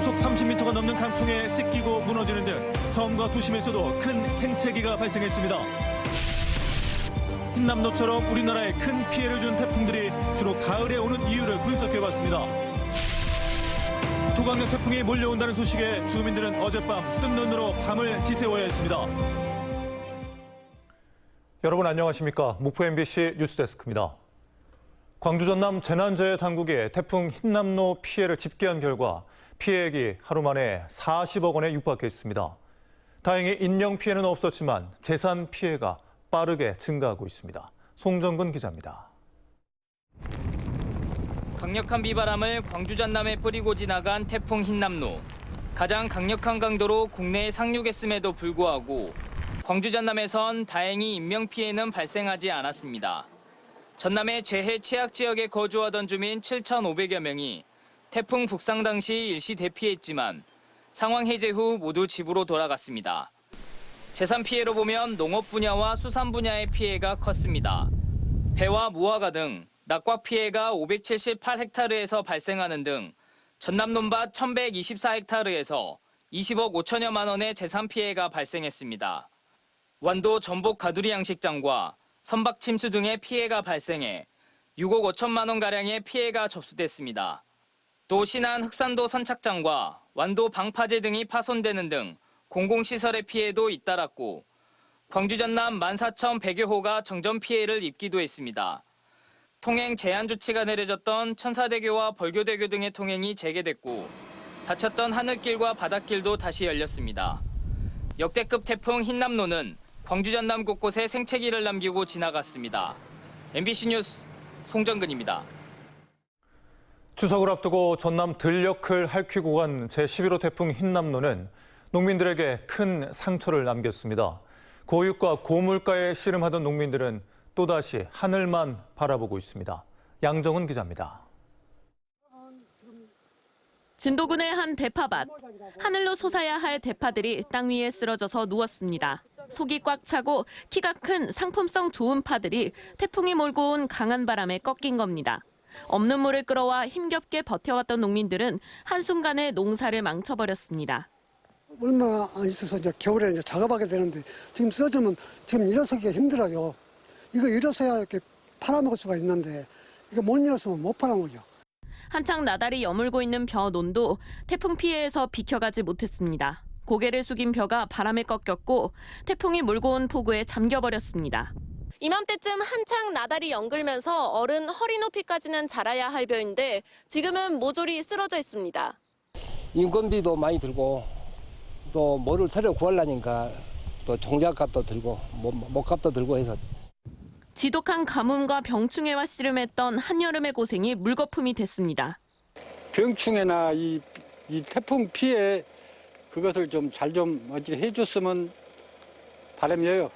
시속 30m가 넘는 강풍에 찢기고 무너지는 등 섬과 도심에서도 큰 생채기가 발생했습니다. 흰남노처럼 우리나라에 큰 피해를 준 태풍들이 주로 가을에 오는 이유를 분석해봤습니다. 초강력 태풍이 몰려온다는 소식에 주민들은 어젯밤 뜬 눈으로 밤을 지새워야 했습니다. 여러분 안녕하십니까? 목포 MBC 뉴스데스크입니다. 광주 전남 재난재해 당국이 태풍 흰남노 피해를 집계한 결과 피해액이 하루 만에 40억 원에 육박했습니다. 다행히 인명 피해는 없었지만 재산 피해가 빠르게 증가하고 있습니다. 송정근 기자입니다. 강력한 비바람을 광주 전남에 뿌리고 지나간 태풍 흰남노. 가장 강력한 강도로 국내에 상륙했음에도 불구하고 광주 전남에선 다행히 인명 피해는 발생하지 않았습니다. 전남의 재해 취약 지역에 거주하던 주민 7,500여 명이 태풍 북상 당시 일시 대피했지만 상황 해제 후 모두 집으로 돌아갔습니다. 재산 피해로 보면 농업 분야와 수산 분야의 피해가 컸습니다. 배와 무화과 등 낙과 피해가 578헥타르에서 발생하는 등 전남 논밭 1,124헥타르에서 20억 5천여만 원의 재산 피해가 발생했습니다. 완도 전복 가두리 양식장과 선박 침수 등의 피해가 발생해 6억 5천만 원가량의 피해가 접수됐습니다. 또 신안 흑산도 선착장과 완도 방파제 등이 파손되는 등 공공시설의 피해도 잇따랐고 광주 전남 14,100여 호가 정전 피해를 입기도 했습니다. 통행 제한 조치가 내려졌던 천사대교와 벌교대교 등의 통행이 재개됐고 닫혔던 하늘길과 바닷길도 다시 열렸습니다. 역대급 태풍 흰남노는 광주 전남 곳곳에 생채기를 남기고 지나갔습니다. MBC 뉴스 송정근입니다. 추석을 앞두고 전남 들녘을 핥히고 간 제11호 태풍 흰남노는 농민들에게 큰 상처를 남겼습니다. 고육과 고물가에 씨름하던 농민들은 또다시 하늘만 바라보고 있습니다. 양정은 기자입니다. 진도군의 한 대파밭. 하늘로 솟아야 할 대파들이 땅 위에 쓰러져서 누웠습니다. 속이 꽉 차고 키가 큰 상품성 좋은 파들이 태풍이 몰고 온 강한 바람에 꺾인 겁니다. 없는 물을 끌어와 힘겹게 버텨왔던 농민들은 한순간에 농사를 망쳐버렸습니다. 얼마 안 있어서 이제 겨울에 이제 작업하게 되는데 지금 쓰러지면 지금 일어서기가 힘들어요. 이거 일어서야 이렇게 팔아먹을 수가 있는데 이거 못 일어서면 못 팔아먹어요. 한창 나달이 여물고 있는 벼 논도 태풍 피해에서 비켜가지 못했습니다. 고개를 숙인 벼가 바람에 꺾였고 태풍이 몰고 온 폭우에 잠겨버렸습니다. 이맘때쯤 한창 나달이 연글면서 어른 허리 높이까지는 자라야 할 벼인데 지금은 모조리 쓰러져 있습니다. 인건비도 많이 들고 또 뭐를 새로 구하려니까 또 종잣값도 들고 목값도 들고 해서 지독한 가뭄과 병충해와 씨름했던 한여름의 고생이 물거품이 됐습니다. 병충해나 이 태풍 피해 그것을 좀 잘 좀 어떻게 해줬으면 바람이에요.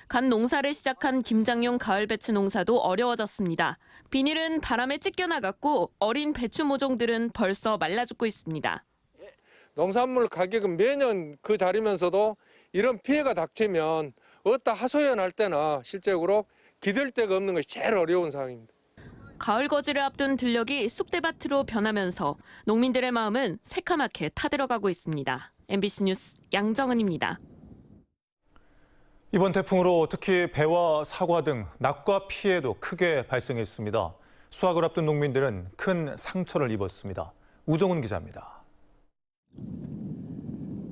간 농사를 시작한 김장용 가을 배추 농사도 어려워졌습니다. 비닐은 바람에 찢겨나갔고 어린 배추 모종들은 벌써 말라 죽고 있습니다. 농산물 가격은 매년 그 자리면서도 이런 피해가 닥치면 어디다 하소연할 때나 실제로 기댈 데가 없는 것이 제일 어려운 상황입니다. 가을 거지를 앞둔 들녘이 쑥대밭으로 변하면서 농민들의 마음은 새카맣게 타들어가고 있습니다. MBC 뉴스 양정은입니다. 이번 태풍으로 특히 배와 사과 등 낙과 피해도 크게 발생했습니다. 수확을 앞둔 농민들은 큰 상처를 입었습니다. 우정훈 기자입니다.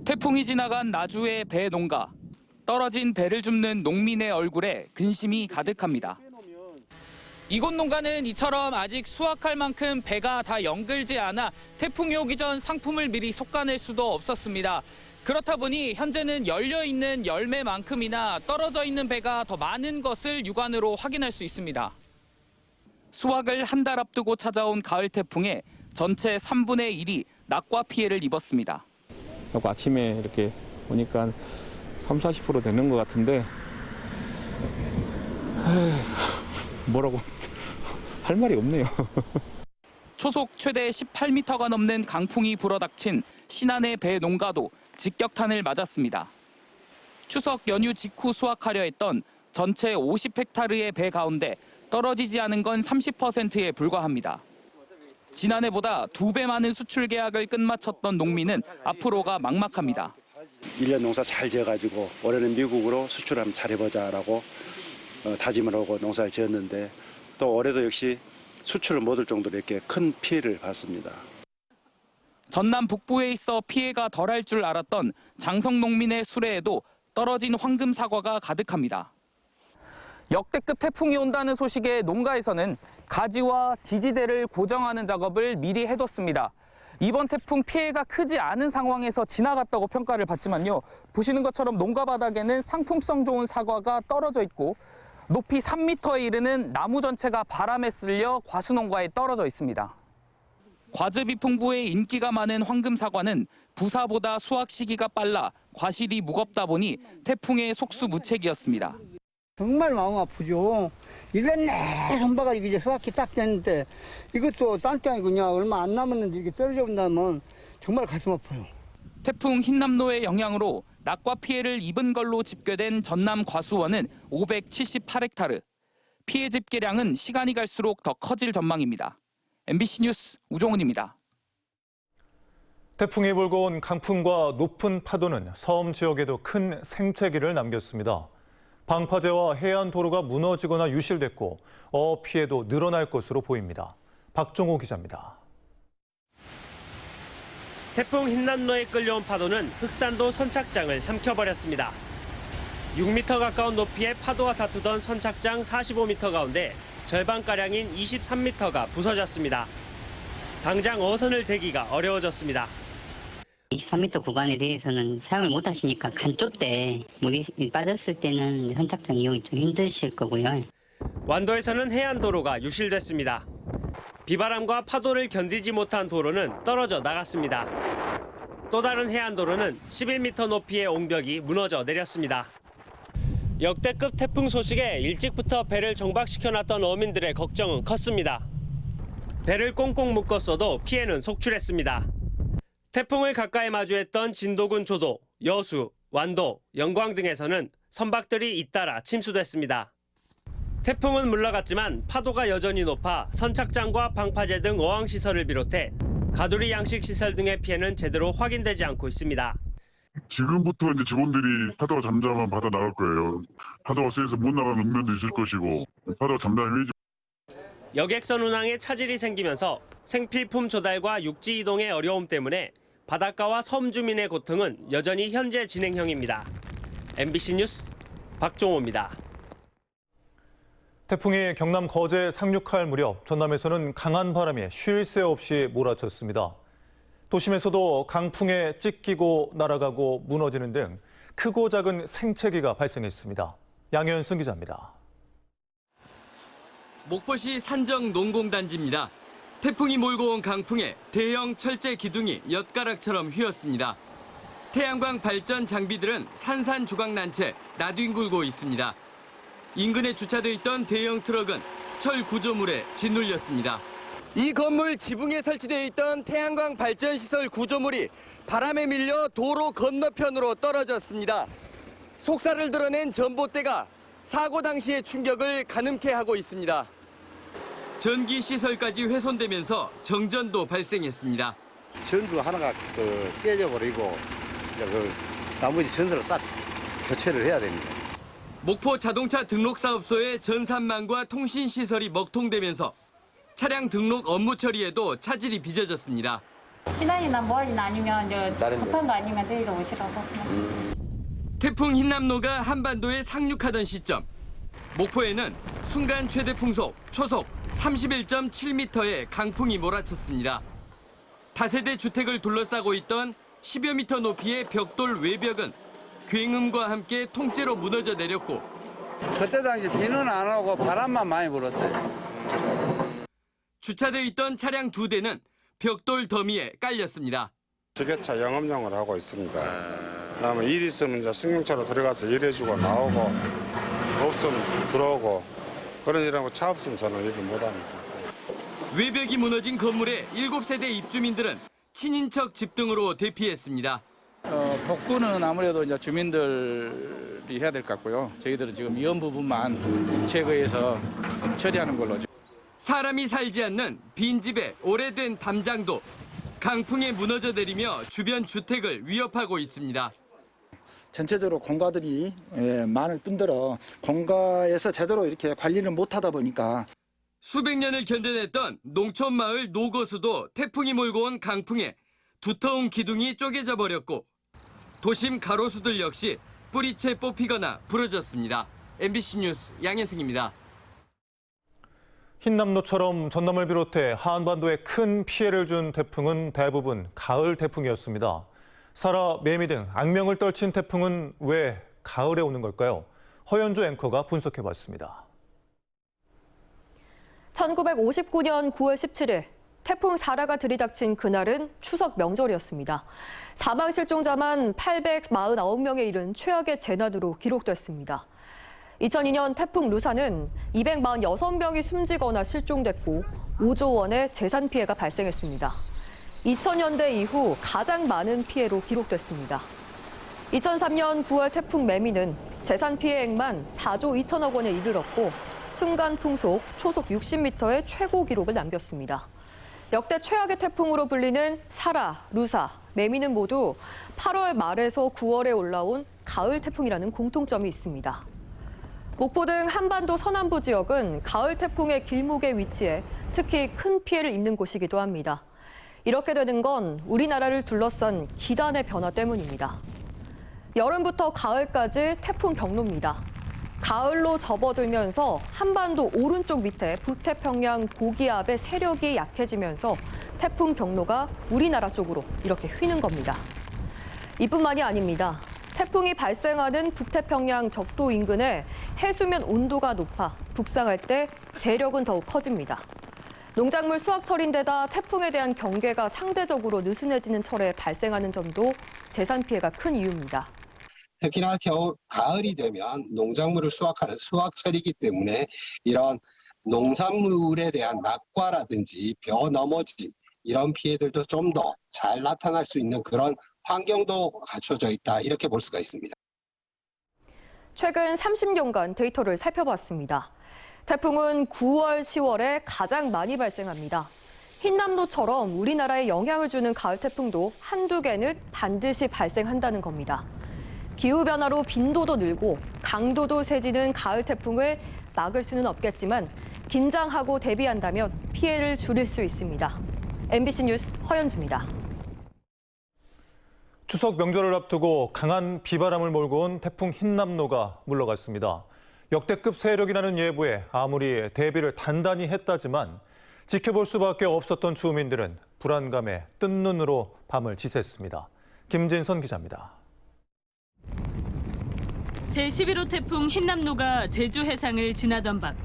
태풍이 지나간 나주의 배 농가. 떨어진 배를 줍는 농민의 얼굴에 근심이 가득합니다. 이곳 농가는 이처럼 아직 수확할 만큼 배가 다 연글지 않아 태풍이 오기 전 상품을 미리 솎아낼 수도 없었습니다. 그렇다 보니 현재는 열려있는 열매만큼이나 떨어져 있는 배가 더 많은 것을 육안으로 확인할 수 있습니다. 수확을 한 달 앞두고 찾아온 가을 태풍에 전체 3분의 1이 낙과 피해를 입었습니다. 아침에 이렇게 보니까 30-40% 되는 것 같은데 뭐라고 할 말이 없네요. 초속 최대 18m가 넘는 강풍이 불어닥친 신안의 배 농가도 직격탄을 맞았습니다. 추석 연휴 직후 수확하려 했던 전체 50헥타르의 배 가운데 떨어지지 않은 건 30%에 불과합니다. 지난해보다 2배 많은 수출 계약을 끝마쳤던 농민은 앞으로가 막막합니다. 1년 농사 잘 지어가지고 올해는 미국으로 수출 한번 잘해보자라고 다짐을 하고 농사를 지었는데 또 올해도 역시 수출을 못 할 정도로 이렇게 큰 피해를 봤습니다. 전남 북부에 있어 피해가 덜할 줄 알았던 장성 농민의 수레에도 떨어진 황금 사과가 가득합니다. 역대급 태풍이 온다는 소식에 농가에서는 가지와 지지대를 고정하는 작업을 미리 해뒀습니다. 이번 태풍 피해가 크지 않은 상황에서 지나갔다고 평가를 받지만요. 보시는 것처럼 농가 바닥에는 상품성 좋은 사과가 떨어져 있고 높이 3m에 이르는 나무 전체가 바람에 쓸려 과수농가에 떨어져 있습니다. 과즙이풍부에 인기가 많은 황금 사과는 부사보다 수확 시기가 빨라 과실이 무겁다 보니 태풍의 속수무책이었습니다. 정말 마음 아프죠. 1년 내내 손봐가지고 이제 수확이 딱 됐는데 이것도 딴 게 아니고 그냥 얼마 안 남았는데 이게 떨어져 온다면 정말 가슴 아파요. 태풍 흰남노의 영향으로 낙과 피해를 입은 걸로 집계된 전남 과수원은 578헥타르. 피해 집계량은 시간이 갈수록 더 커질 전망입니다. MBC 뉴스 우종훈입니다. 태풍이 불고 온 강풍과 높은 파도는 섬 지역에도 큰 생채기를 남겼습니다. 방파제와 해안 도로가 무너지거나 유실됐고 어업 피해도 늘어날 것으로 보입니다. 박종호 기자입니다. 태풍 흰남노에 끌려온 파도는 흑산도 선착장을 삼켜버렸습니다. 6m 가까운 높이의 파도와 다투던 선착장 45m 가운데 절반가량인 23m가 부서졌습니다. 당장 어선을 대기가 어려워졌습니다. 23m 구간에 대해서는 사용을 못 하시니까 간쪽 때 물이 빠졌을 때는 선착장 이용이 좀 힘드실 거고요. 완도에서는 해안도로가 유실됐습니다. 비바람과 파도를 견디지 못한 도로는 떨어져 나갔습니다. 또 다른 해안도로는 11m 높이의 옹벽이 무너져 내렸습니다. 역대급 태풍 소식에 일찍부터 배를 정박시켜놨던 어민들의 걱정은 컸습니다. 배를 꽁꽁 묶었어도 피해는 속출했습니다. 태풍을 가까이 마주했던 진도군 조도, 여수, 완도, 영광 등에서는 선박들이 잇따라 침수됐습니다. 태풍은 물러갔지만 파도가 여전히 높아 선착장과 방파제 등 어항시설을 비롯해 가두리 양식시설 등의 피해는 제대로 확인되지 않고 있습니다. 지금부터 이제 직원들이 파도가 잠잠하면 바다 나갈 거예요. 파도가 세서 못 나가는 읍면도 있을 것이고 파도가 잠잠하면 여객선 운항에 차질이 생기면서 생필품 조달과 육지 이동의 어려움 때문에 바닷가와 섬 주민의 고통은 여전히 현재 진행형입니다. MBC 뉴스 박종호입니다. 태풍이 경남 거제에 상륙할 무렵 전남에서는 강한 바람이 쉴 새 없이 몰아쳤습니다. 도심에서도 강풍에 찢기고 날아가고 무너지는 등 크고 작은 생채기가 발생했습니다. 양현승 기자입니다. 목포시 산정 농공단지입니다. 태풍이 몰고 온 강풍에 대형 철제 기둥이 엿가락처럼 휘었습니다. 태양광 발전 장비들은 산산조각 난 채 나뒹굴고 있습니다. 인근에 주차돼 있던 대형 트럭은 철 구조물에 짓눌렸습니다. 이 건물 지붕에 설치되어 있던 태양광 발전 시설 구조물이 바람에 밀려 도로 건너편으로 떨어졌습니다. 속살을 드러낸 전봇대가 사고 당시의 충격을 가늠케 하고 있습니다. 전기 시설까지 훼손되면서 정전도 발생했습니다. 전구 하나가 깨져버리고 나머지 전선을 싹 교체를 해야 됩니다. 목포 자동차 등록사업소의 전산망과 통신시설이 먹통되면서 차량 등록 업무 처리에도 차질이 빚어졌습니다. 시간이나 뭐하진 아니면 급한 거 아니면 내일 오시라고. 태풍 흰남노가 한반도에 상륙하던 시점, 목포에는 순간 최대 풍속 초속 31.7m의 강풍이 몰아쳤습니다. 다세대 주택을 둘러싸고 있던 10여 미터 높이의 벽돌 외벽은 굉음과 함께 통째로 무너져 내렸고 그때 당시 비는 안 오고 바람만 많이 불었어요. 주차되어 있던 차량 2대는 벽돌 더미에 깔렸습니다. 지게차 영업용을 하고 있습니다. 그다음에 일 있으면 이제 승용차로 들어가서 일해주고 나오고 없으면 들어오고 그런 일하고 차 없으면 저는 일을 못합니다. 외벽이 무너진 건물의 7세대 입주민들은 친인척 집 등으로 대피했습니다. 복구는 아무래도 이제 주민들이 해야 될 것 같고요. 저희들은 지금 위험 부분만 제거해서 처리하는 걸로. 사람이 살지 않는 빈집의 오래된 담장도 강풍에 무너져 내리며 주변 주택을 위협하고 있습니다. 전체적으로 공가들이 많을 뿐더러 공가에서 제대로 이렇게 관리를 못하다 보니까 수백 년을 견뎌냈던 농촌마을 노거수도 태풍이 몰고 온 강풍에 두터운 기둥이 쪼개져 버렸고 도심 가로수들 역시 뿌리채 뽑히거나 부러졌습니다. MBC 뉴스 양현승입니다. 흰남노처럼 전남을 비롯해 한반도에 큰 피해를 준 태풍은 대부분 가을 태풍이었습니다. 사라, 매미 등 악명을 떨친 태풍은 왜 가을에 오는 걸까요? 허연주 앵커가 분석해봤습니다. 1959년 9월 17일 태풍 사라가 들이닥친 그날은 추석 명절이었습니다. 사망 실종자만 849명에 이른 최악의 재난으로 기록됐습니다. 2002년 태풍 루사는 246명이 숨지거나 실종됐고 5조 원의 재산 피해가 발생했습니다. 2000년대 이후 가장 많은 피해로 기록됐습니다. 2003년 9월 태풍 매미는 재산 피해액만 4조 2천억 원에 이르렀고 순간 풍속 초속 60m의 최고 기록을 남겼습니다. 역대 최악의 태풍으로 불리는 사라, 루사, 매미는 모두 8월 말에서 9월에 올라온 가을 태풍이라는 공통점이 있습니다. 목포 등 한반도 서남부 지역은 가을 태풍의 길목에 위치해 특히 큰 피해를 입는 곳이기도 합니다. 이렇게 되는 건 우리나라를 둘러싼 기단의 변화 때문입니다. 여름부터 가을까지 태풍 경로입니다. 가을로 접어들면서 한반도 오른쪽 밑에 북태평양 고기압의 세력이 약해지면서 태풍 경로가 우리나라 쪽으로 이렇게 휘는 겁니다. 이뿐만이 아닙니다. 태풍이 발생하는 북태평양 적도 인근에 해수면 온도가 높아 북상할 때 세력은 더욱 커집니다. 농작물 수확철인데다 태풍에 대한 경계가 상대적으로 느슨해지는 철에 발생하는 점도 재산 피해가 큰 이유입니다. 특히나 가을이 되면 농작물을 수확하는 수확철이기 때문에 이런 농산물에 대한 낙과라든지 벼 넘어짐 이런 피해들도 좀 더 잘 나타날 수 있는 그런 환경도 갖춰져 있다 이렇게 볼 수가 있습니다. 최근 30년간 데이터를 살펴봤습니다. 태풍은 9월, 10월에 가장 많이 발생합니다. 흰남노처럼 우리나라에 영향을 주는 가을 태풍도 한두 개는 반드시 발생한다는 겁니다. 기후변화로 빈도도 늘고 강도도 세지는 가을 태풍을 막을 수는 없겠지만 긴장하고 대비한다면 피해를 줄일 수 있습니다. MBC 뉴스 허연주입니다. 추석 명절을 앞두고 강한 비바람을 몰고 온 태풍 흰남노가 물러갔습니다. 역대급 세력이라는 예보에 아무리 대비를 단단히 했다지만 지켜볼 수밖에 없었던 주민들은 불안감에 뜬 눈으로 밤을 지샜습니다. 김진선 기자입니다. 제11호 태풍 흰남노가 제주 해상을 지나던 밤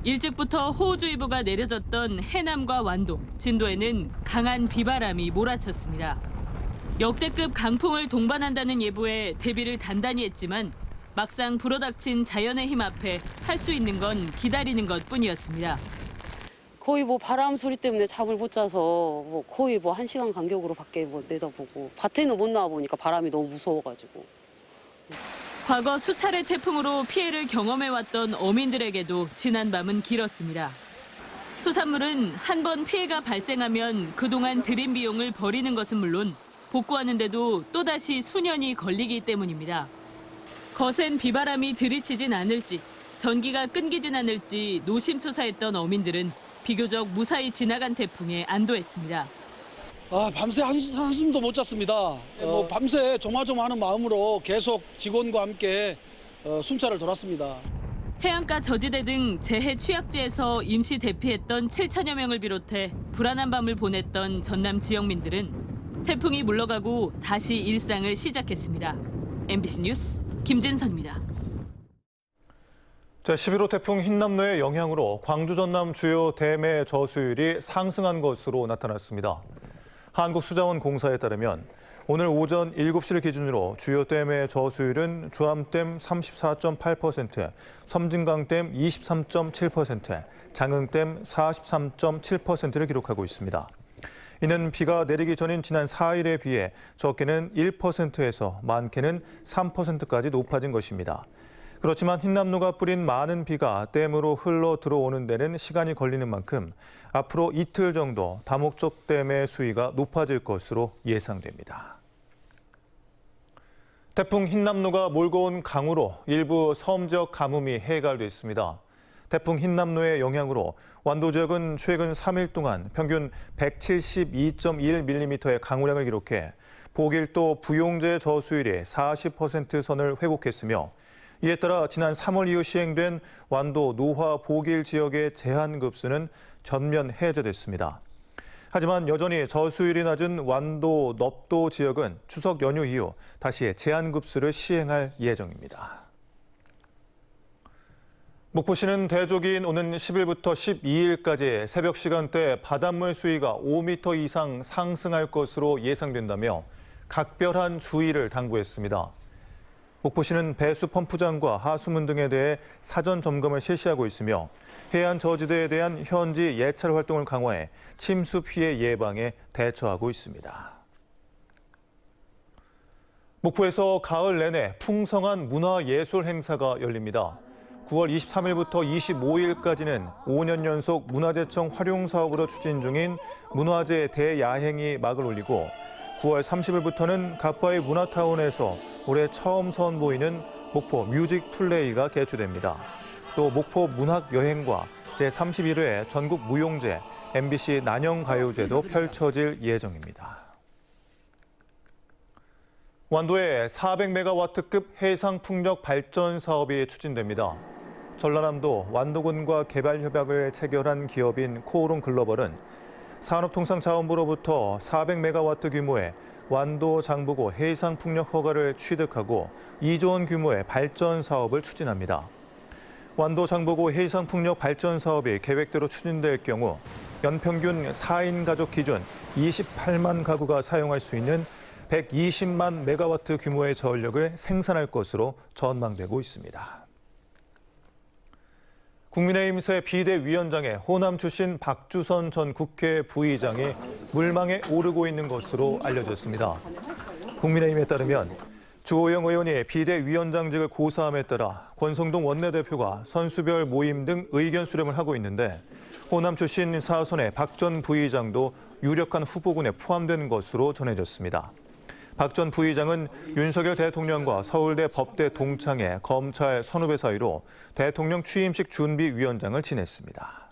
일찍부터 호우주의보가 내려졌던 해남과 완도, 진도에는 강한 비바람이 몰아쳤습니다. 역대급 강풍을 동반한다는 예보에 대비를 단단히 했지만 막상 불어닥친 자연의 힘 앞에 할 수 있는 건 기다리는 것뿐이었습니다. 거의 바람 소리 때문에 잠을 못 자서 거의 1시간 간격으로 밖에 내다보고 밭에는 못 나와보니까 바람이 너무 무서워가지고. 과거 수차례 태풍으로 피해를 경험해왔던 어민들에게도 지난 밤은 길었습니다. 수산물은 한 번 피해가 발생하면 그동안 들인 비용을 버리는 것은 물론 복구하는데도 또다시 수년이 걸리기 때문입니다. 거센 비바람이 들이치진 않을지, 전기가 끊기진 않을지 노심초사했던 어민들은 비교적 무사히 지나간 태풍에 안도했습니다. 밤새 한숨도 못 잤습니다. 밤새 조마조마하는 마음으로 계속 직원과 함께 순찰을 돌았습니다. 해안가 저지대 등 재해 취약지에서 임시 대피했던 7천여 명을 비롯해 불안한 밤을 보냈던 전남 지역민들은 태풍이 물러가고 다시 일상을 시작했습니다. MBC 뉴스 김진선입니다. 제11호 태풍 흰남노의 영향으로 광주 전남 주요 댐의 저수율이 상승한 것으로 나타났습니다. 한국수자원공사에 따르면 오늘 오전 7시를 기준으로 주요 댐의 저수율은 주암댐 34.8%, 섬진강댐 23.7%, 장흥댐 43.7%를 기록하고 있습니다. 이는 비가 내리기 전인 지난 4일에 비해 적게는 1%에서 많게는 3%까지 높아진 것입니다. 그렇지만 흰남노가 뿌린 많은 비가 댐으로 흘러 들어오는 데는 시간이 걸리는 만큼 앞으로 이틀 정도 다목적 댐의 수위가 높아질 것으로 예상됩니다. 태풍 흰남노가 몰고 온 강우로 일부 섬 지역 가뭄이 해갈됐습니다. 태풍 흰남노의 영향으로 완도 지역은 최근 3일 동안 평균 172.1mm의 강우량을 기록해 보길도 부용제 저수율이 40% 선을 회복했으며 이에 따라 지난 3월 이후 시행된 완도 노화 보길 지역의 제한급수는 전면 해제됐습니다. 하지만 여전히 저수율이 낮은 완도 넙도 지역은 추석 연휴 이후 다시 제한급수를 시행할 예정입니다. 목포시는 대조기인 오는 10일부터 12일까지 새벽 시간대 바닷물 수위가 5m 이상 상승할 것으로 예상된다며 각별한 주의를 당부했습니다. 목포시는 배수 펌프장과 하수문 등에 대해 사전 점검을 실시하고 있으며 해안 저지대에 대한 현지 예찰 활동을 강화해 침수 피해 예방에 대처하고 있습니다. 목포에서 가을 내내 풍성한 문화예술 행사가 열립니다. 9월 23일부터 25일까지는 5년 연속 문화재청 활용 사업으로 추진 중인 문화재 대야행이 막을 올리고 9월 30일부터는 갑바의 문화타운에서 올해 처음 선보이는 목포 뮤직 플레이가 개최됩니다. 또 목포 문학여행과 제31회 전국 무용제, MBC 난영가요제도 펼쳐질 예정입니다. 완도에 400메가와트급 해상풍력 발전 사업이 추진됩니다. 전라남도 완도군과 개발협약을 체결한 기업인 코오롱 글로벌은 산업통상자원부로부터 400메가와트 규모의 완도 장보고 해상풍력 허가를 취득하고 2조 원 규모의 발전 사업을 추진합니다. 완도 장보고 해상풍력 발전 사업이 계획대로 추진될 경우 연평균 4인 가족 기준 28만 가구가 사용할 수 있는 120만 메가와트 규모의 전력을 생산할 것으로 전망되고 있습니다. 국민의힘 새 비대위원장의 호남 출신 박주선 전 국회 부의장이 물망에 오르고 있는 것으로 알려졌습니다. 국민의힘에 따르면 주호영 의원이 비대위원장직을 고사함에 따라 권성동 원내대표가 선수별 모임 등 의견 수렴을 하고 있는데 호남 출신 사선의 박 전 부의장도 유력한 후보군에 포함된 것으로 전해졌습니다. 박 전 부의장은 윤석열 대통령과 서울대 법대 동창회 검찰 선후배 사이로 대통령 취임식 준비위원장을 지냈습니다.